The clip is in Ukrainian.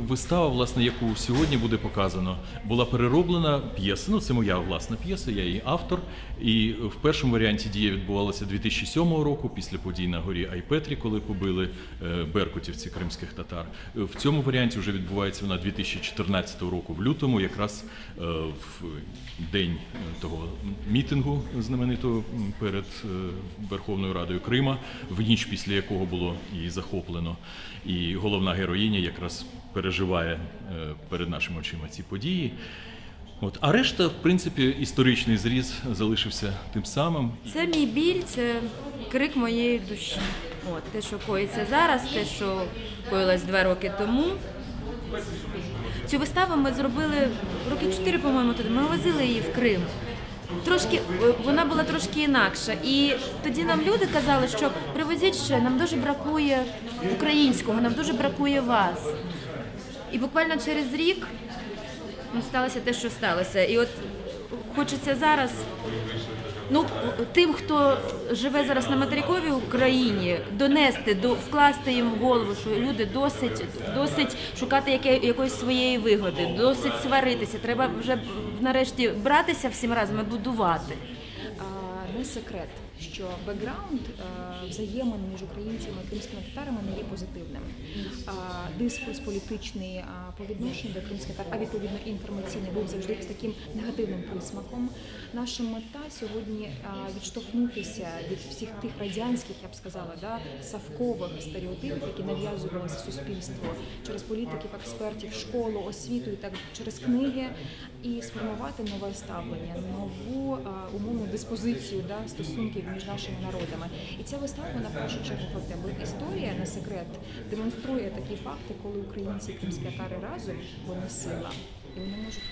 вистава, власне, яку сьогодні буде показано, була перероблена п'єса. Ну, це моя власна п'єса, я її автор. І в першому варіанті дія відбувалася 2007 року, після подій на горі Айпетрі, коли побили беркутівці кримських татар. В цьому варіанті вже відбувається вона 2014 року, в лютому, якраз в день того мітингу знаменитого перед Верховною Радою Крима, в ніч після якого було і захоплено. І головна героїня якраз переживає перед нашими очима ці події. А решта, в принципі, історичний зріз залишився тим самим. Це мій біль, це крик моєї душі. Те, що коїться зараз, те, що коїлось 2 роки тому. Цю виставу ми зробили роки 4, по-моєму, тоді. Ми возили її в Крим. Вона була трошки інакша. І тоді нам люди казали, що привезіть ще, нам дуже бракує українського, нам дуже бракує вас. І буквально через рік сталося те, що сталося. І от хочеться зараз, тим, хто живе зараз на материковій Україні, донести, вкласти їм в голову, що люди досить шукати якоїсь своєї вигоди, досить сваритися. Треба вже нарешті братися всім разом і будувати. Не секрет, що бекграунд взаємин між українцями і кримськими татарами не є позитивним. Дискурс політичний по відношенню до кримських татар, а відповідно інформаційний, був завжди з таким негативним присмаком. Наша мета сьогодні відштовхнутися від всіх тих радянських, я б сказала, совкових стереотипів, які нав'язувалися суспільству через політиків, експертів, школу, освіту і так через книги, і сформувати нове ставлення, нову умовну диспозицію стосунків між нашими народами. І ця вистава, на першу чергу, про те, бо історія, не секрет, демонструє такі факти, коли українці і кримські татари разом, вони сила, і вони можуть